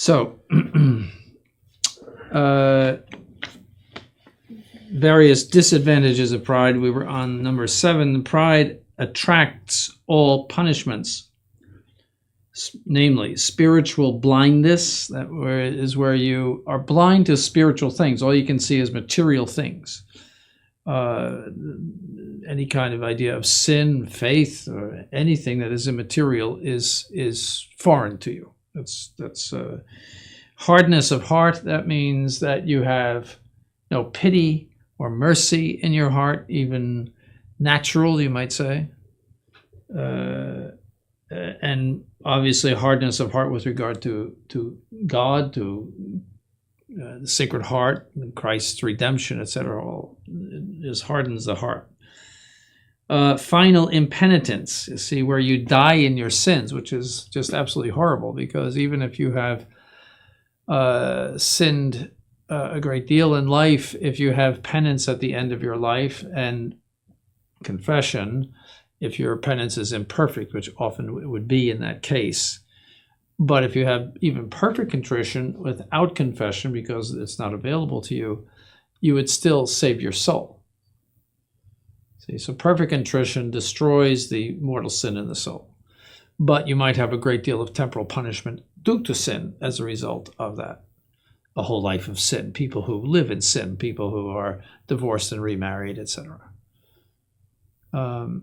So, various disadvantages of pride. We were on number 7. Pride attracts all punishments, namely spiritual blindness. That is where you are blind to spiritual things. All you can see is material things. Any kind of idea of sin, faith, or anything that is immaterial is foreign to you. That's hardness of heart. That means that you have no pity or mercy in your heart, even natural, you might say. And obviously hardness of heart with regard to God, to the Sacred Heart, Christ's redemption, etc. All just hardens the heart. Final impenitence, you see, where you die in your sins, which is just absolutely horrible, because even if you have sinned a great deal in life, if you have penance at the end of your life and confession, if your penance is imperfect, which often it would be in that case, but if you have even perfect contrition without confession because it's not available to you, you would still save your soul. See, so perfect contrition destroys the mortal sin in the soul. But you might have a great deal of temporal punishment due to sin as a result of that. A whole life of sin, people who live in sin, people who are divorced and remarried, etc. So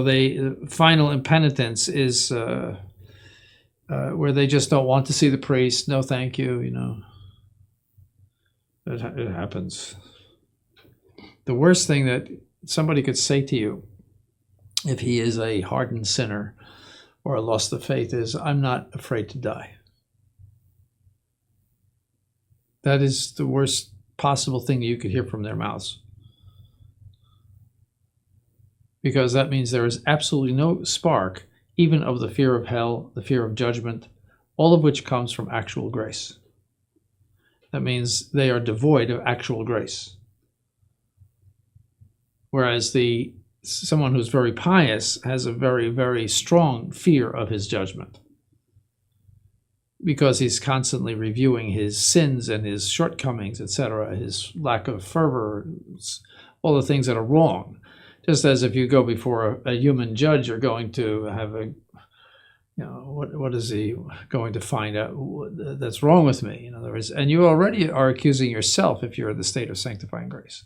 the final impenitence is where they just don't want to see the priest. No, thank you. It happens. The worst thing that somebody could say to you, if he is a hardened sinner or a lost of faith, is, "I'm not afraid to die." That is the worst possible thing that you could hear from their mouths. Because that means there is absolutely no spark, even of the fear of hell, the fear of judgment, all of which comes from actual grace. That means they are devoid of actual grace. Whereas someone who's very pious has a very, very strong fear of his judgment, because he's constantly reviewing his sins and his shortcomings, etc., his lack of fervor, all the things that are wrong. Just as if you go before a human judge, you're going to have what is he going to find out that's wrong with me? In other words, and you already are accusing yourself if you're in the state of sanctifying grace.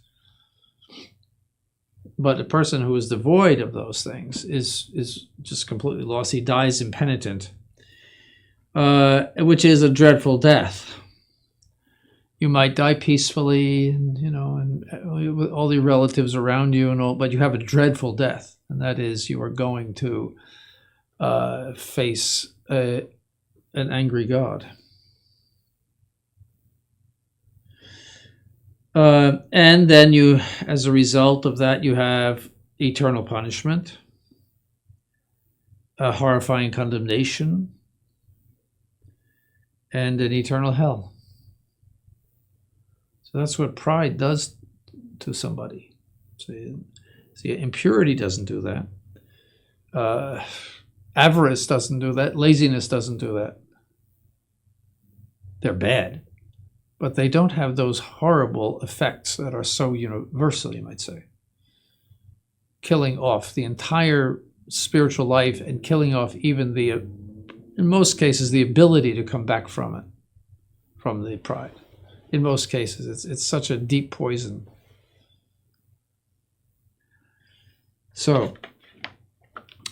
But a person who is devoid of those things is just completely lost. He dies impenitent, which is a dreadful death. You might die peacefully, and with all your relatives around you and all, but you have a dreadful death, and that is you are going to face an angry God. And then you, as a result of that, you have eternal punishment, a horrifying condemnation, and an eternal hell. So that's what pride does to somebody. See, impurity doesn't do that. Avarice doesn't do that. Laziness doesn't do that. They're bad, but they don't have those horrible effects that are so universal, you might say. Killing off the entire spiritual life and killing off even in most cases, the ability to come back from it, from the pride. In most cases, it's such a deep poison. So,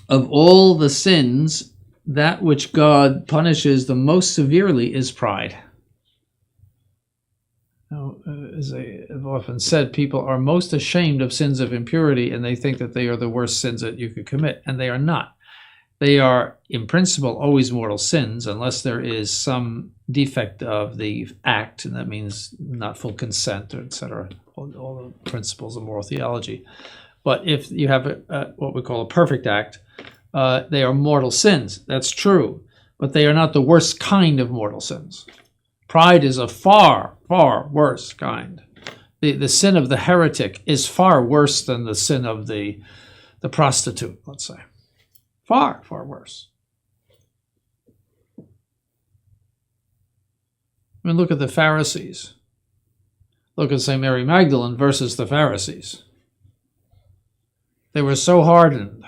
of all the sins, that which God punishes the most severely is pride. Now, as I have often said, people are most ashamed of sins of impurity, and they think that they are the worst sins that you could commit, and they are not. They are, in principle, always mortal sins, unless there is some defect of the act, and that means not full consent, or etc., all the principles of moral theology. But if you have what we call a perfect act, they are mortal sins. That's true, but they are not the worst kind of mortal sins. Pride is a far, far worse kind. The sin of the heretic is far worse than the sin of the prostitute, let's say. Far, far worse. mean, look at the Pharisees. Look at St. Mary Magdalene versus the Pharisees. They were so hardened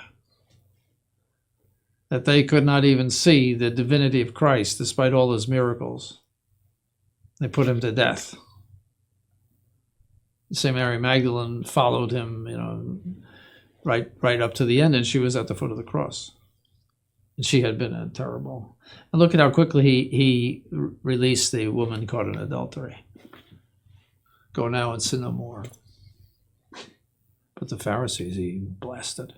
that they could not even see the divinity of Christ despite all his miracles. They put him to death. St. Mary Magdalene followed him, right up to the end, and she was at the foot of the cross. And she had been a terrible. And look at how quickly he released the woman caught in adultery. Go now and sin no more. But the Pharisees he blasted.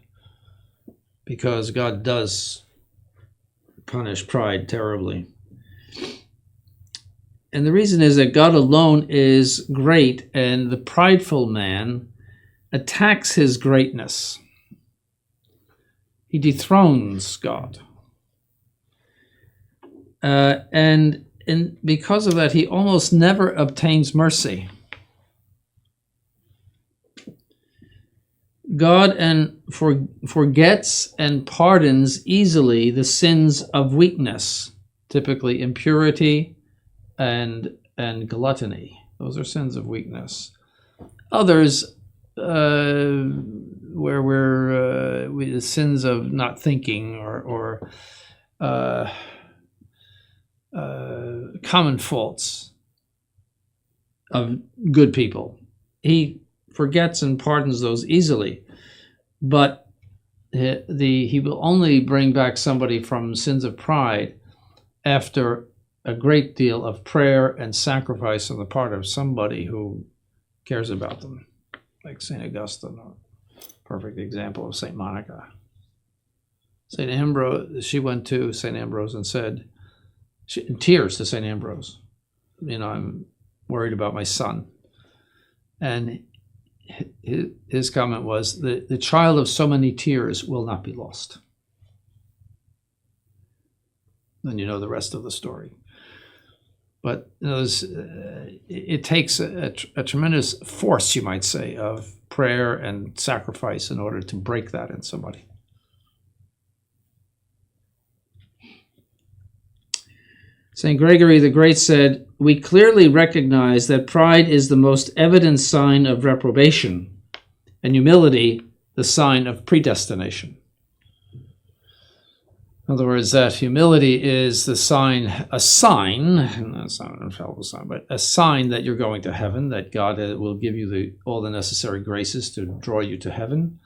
Because God does punish pride terribly. And the reason is that God alone is great, and the prideful man attacks his greatness. He dethrones God. And because of that, he almost never obtains mercy. God forgets and pardons easily the sins of weakness, typically impurity and gluttony. Those are sins of weakness. Others, where we're the sins of not thinking or common faults of good people. He forgets and pardons those easily, but he will only bring back somebody from sins of pride after a great deal of prayer and sacrifice on the part of somebody who cares about them, like St. Augustine, or perfect example of St. Monica. St. Ambrose, she went to St. Ambrose and said, in tears to St. Ambrose, I'm worried about my son. And his comment was, the child of so many tears will not be lost. Then you know the rest of the story. But it takes a tremendous force, you might say, of prayer and sacrifice in order to break that in somebody. St. Gregory the Great said, "We clearly recognize that pride is the most evident sign of reprobation, and humility the sign of predestination." In other words, that humility is a sign, and that's not an infallible sign, but a sign that you're going to heaven, that God will give you all the necessary graces to draw you to heaven.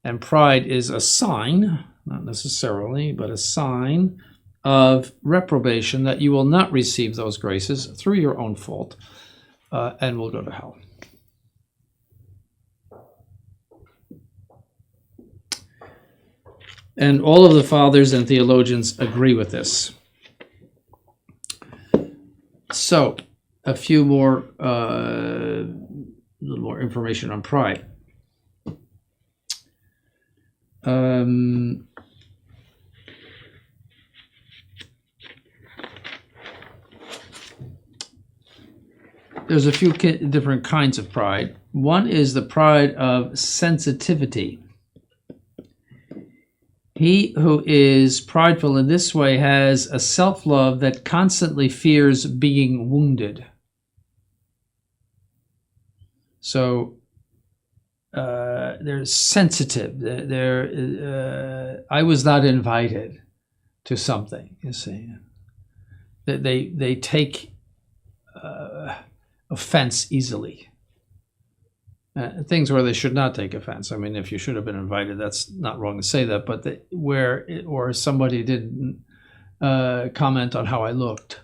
And pride is a sign, not necessarily, but a sign of reprobation, that you will not receive those graces through your own fault and will go to hell. And all of the fathers and theologians agree with this. So, a few more, little more information on pride. There's a few different kinds of pride. One is the pride of sensitivity. He who is prideful in this way has a self-love that constantly fears being wounded. So they're sensitive. I was not invited to something, you see. They take offense easily. Things where they should not take offense. I mean, if you should have been invited, that's not wrong to say that, but or somebody didn't comment on how I looked,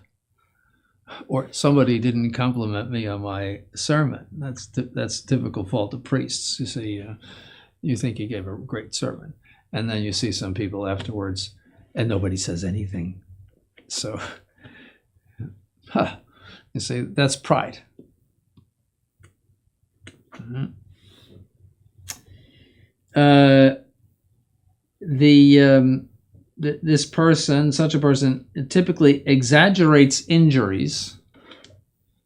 or somebody didn't compliment me on my sermon. That's typical fault of priests. You see, you think you gave a great sermon, and then you see some people afterwards, and nobody says anything. So, you see, that's pride. Such a person typically exaggerates injuries.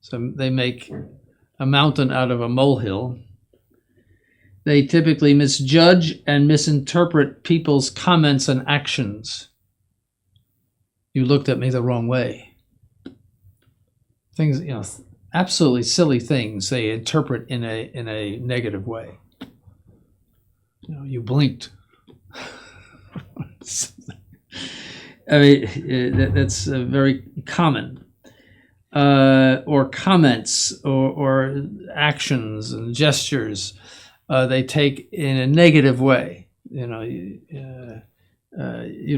So they make a mountain out of a molehill. They typically misjudge and misinterpret people's comments and actions. You looked at me the wrong way. things, absolutely silly things they interpret in a negative way. You blinked. I mean, that's very common. Or comments or actions and gestures they take in a negative way. You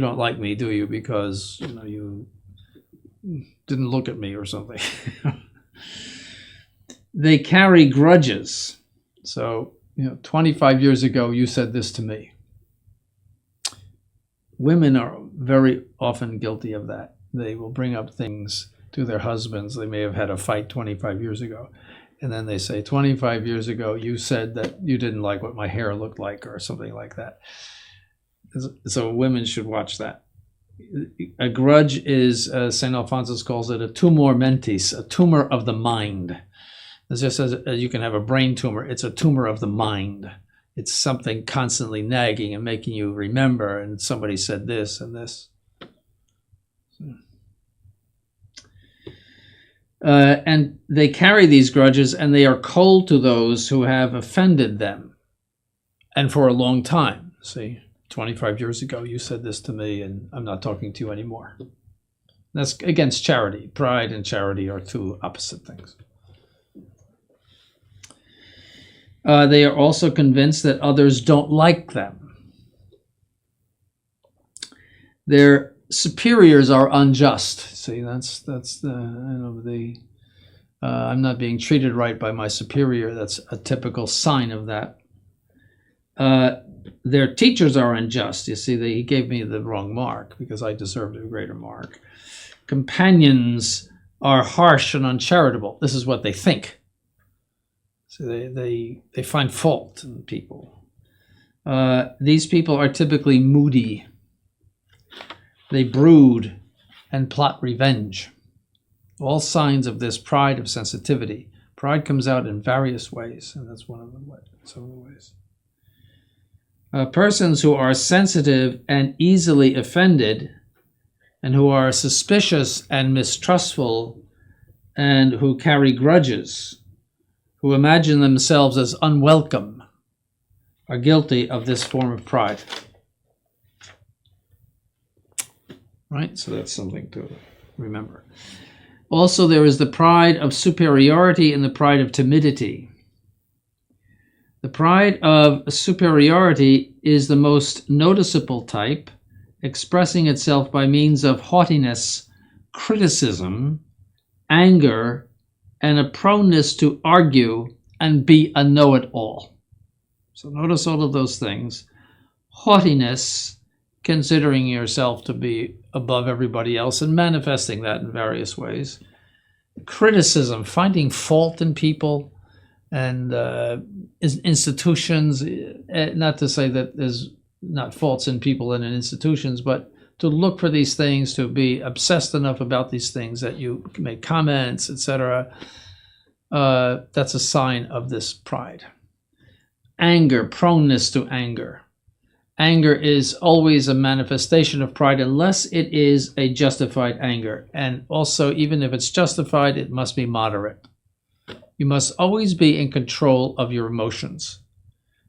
don't like me, do you? Because you didn't look at me or something. They carry grudges. So 25 years ago you said this to me. Women are very often guilty of that. They will bring up things to their husbands. They may have had a fight 25 years ago. And then they say, 25 years ago, you said that you didn't like what my hair looked like or something like that. So women should watch that. A grudge is, St. Alphonsus calls it a tumor mentis, a tumor of the mind. It's just as you can have a brain tumor, it's a tumor of the mind. It's something constantly nagging and making you remember, and somebody said this and this. And they carry these grudges, and they are cold to those who have offended them, and for a long time. See, 25 years ago, you said this to me, and I'm not talking to you anymore. That's against charity. Pride and charity are two opposite things. They are also convinced that others don't like them. Their superiors are unjust. See, that's the I'm not being treated right by my superior. That's a typical sign of that. Their teachers are unjust. You see, he gave me the wrong mark because I deserved a greater mark. Companions are harsh and uncharitable. This is what they think. So they find fault in people. These people are typically moody. They brood and plot revenge. All signs of this pride of sensitivity. Pride comes out in various ways, and that's some of the ways. Persons who are sensitive and easily offended, and who are suspicious and mistrustful, and who carry grudges, who imagine themselves as unwelcome, are guilty of this form of pride. Right? So that's something to remember. Also, there is the pride of superiority and the pride of timidity. The pride of superiority is the most noticeable type, expressing itself by means of haughtiness, criticism, anger, and a proneness to argue and be a know-it-all. So notice all of those things. Haughtiness, considering yourself to be above everybody else and manifesting that in various ways. Criticism, finding fault in people and institutions. Not to say that there's not faults in people and in institutions, but to look for these things, to be obsessed enough about these things that you make comments, etc. That's a sign of this pride. Anger, proneness to anger. Anger is always a manifestation of pride unless it is a justified anger. And also, even if it's justified, it must be moderate. You must always be in control of your emotions.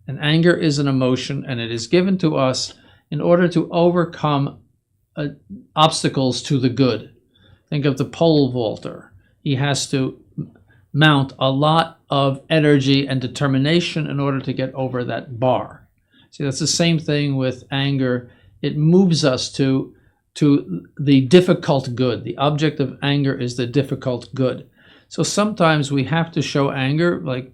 And anger is an emotion, and it is given to us in order to overcome obstacles to the good. Think of the pole vaulter. He has to mount a lot of energy and determination in order to get over that bar. See, that's the same thing with anger. It moves us to the difficult good. The object of anger is the difficult good. So sometimes we have to show anger, like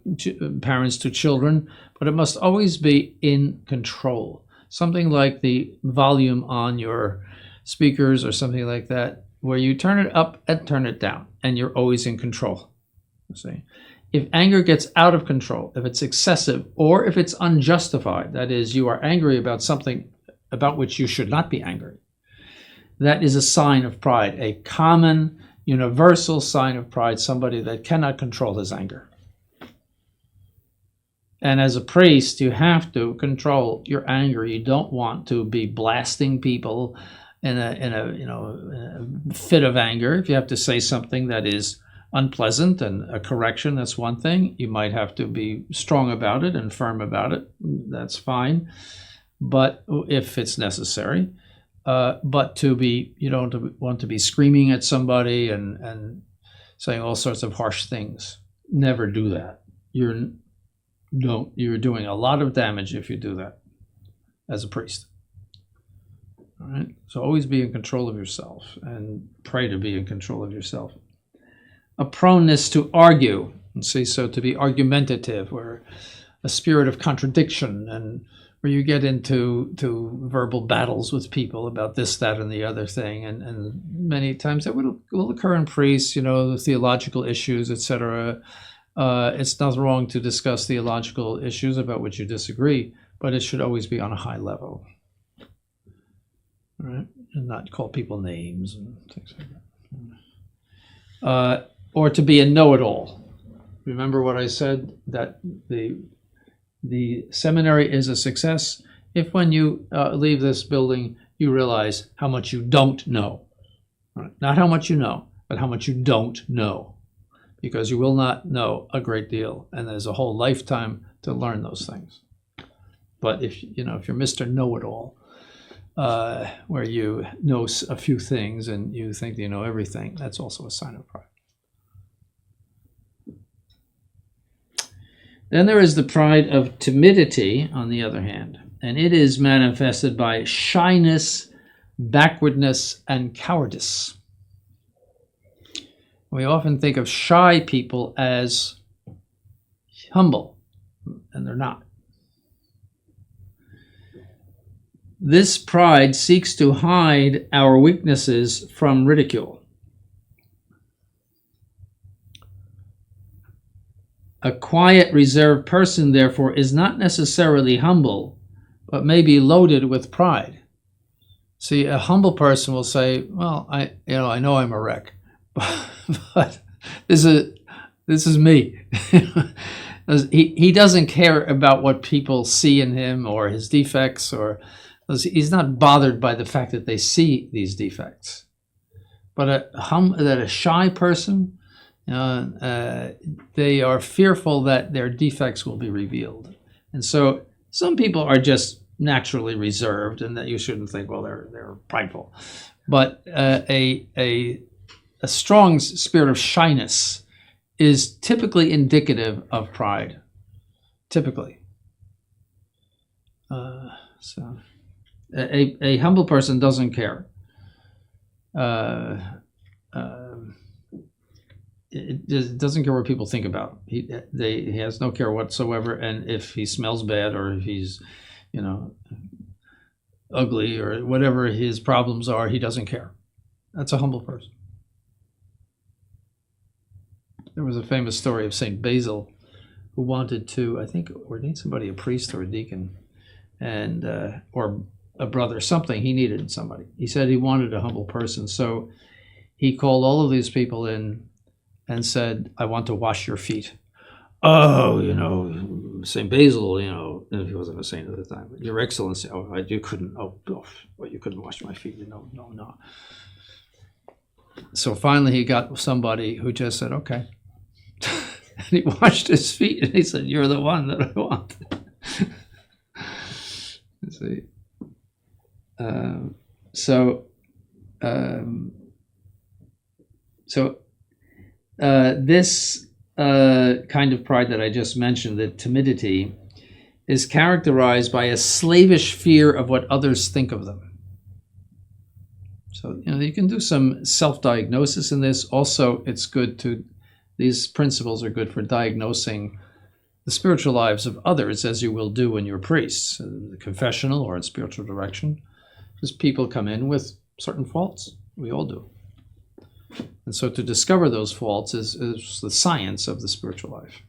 parents to children, but it must always be in control. Something like the volume on your speakers or something like that, where you turn it up and turn it down, and you're always in control. You see? If anger gets out of control, if it's excessive, or if it's unjustified, that is, you are angry about something about which you should not be angry, that is a sign of pride, a common, universal sign of pride, somebody that cannot control his anger. And as a priest, you have to control your anger. You don't want to be blasting people in a fit of anger. If you have to say something that is unpleasant and a correction, that's one thing. You might have to be strong about it and firm about it. That's fine. But if it's necessary, but you don't want to be screaming at somebody and saying all sorts of harsh things. Never do that. You're doing a lot of damage if you do that as a priest. All right. So always be in control of yourself and pray to be in control of yourself. A proneness to argue, so to be argumentative, or a spirit of contradiction, and where you get into verbal battles with people about this, that, and the other thing, and many times that will occur in priests, the theological issues, etc. It's not wrong to discuss theological issues about which you disagree, but it should always be on a high level, all right, and not call people names and things like that. Or to be a know-it-all. Remember what I said, that the seminary is a success if when you leave this building, you realize how much you don't know. Right? Not how much you know, but how much you don't know. Because you will not know a great deal, and there's a whole lifetime to learn those things. But if you're Mr. Know-it-all, where you know a few things and you think you know everything, that's also a sign of pride. Then there is the pride of timidity, on the other hand, and it is manifested by shyness, backwardness, and cowardice. We often think of shy people as humble, and they're not. This pride seeks to hide our weaknesses from ridicule. A quiet, reserved person, therefore, is not necessarily humble, but may be loaded with pride. See, a humble person will say, well, I know I'm a wreck, but this is me. He doesn't care about what people see in him or his defects, or he's not bothered by the fact that they see these defects. But a shy person, they are fearful that their defects will be revealed. And so some people are just naturally reserved, and that you shouldn't think, well, they're prideful. But a strong spirit of shyness is typically indicative of pride. Typically. So a humble person doesn't care. It doesn't care what people think about him. He has no care whatsoever, and if he smells bad or if he's, ugly or whatever his problems are, he doesn't care. That's a humble person. There was a famous story of Saint Basil, who wanted to, I think, ordain somebody a priest or a deacon, and or a brother, something. He needed somebody. He said he wanted a humble person, so he called all of these people in and said, I want to wash your feet. Oh, St. Basil, he wasn't a saint at the time, but Your Excellency, you couldn't wash my feet, no. So finally he got somebody who just said, okay. And he washed his feet, and he said, you're the one that I want. Let's see. This kind of pride that I just mentioned, the timidity, is characterized by a slavish fear of what others think of them. So, you can do some self-diagnosis in this. Also, these principles are good for diagnosing the spiritual lives of others, as you will do when you're priests, in the confessional or in spiritual direction. Because people come in with certain faults. We all do. And so to discover those faults is the science of the spiritual life.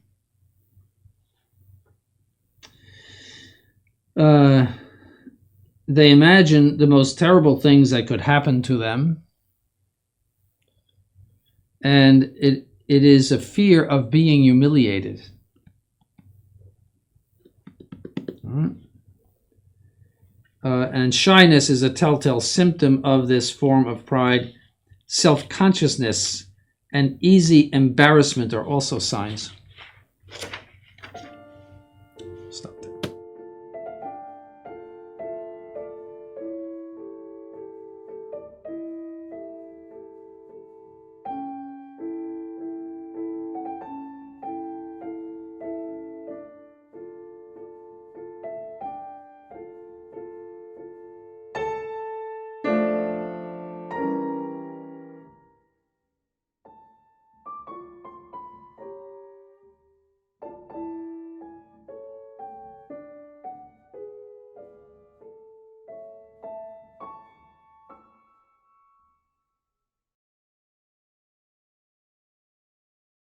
They imagine the most terrible things that could happen to them. And it is a fear of being humiliated. And shyness is a telltale symptom of this form of pride. Self-consciousness and easy embarrassment are also signs.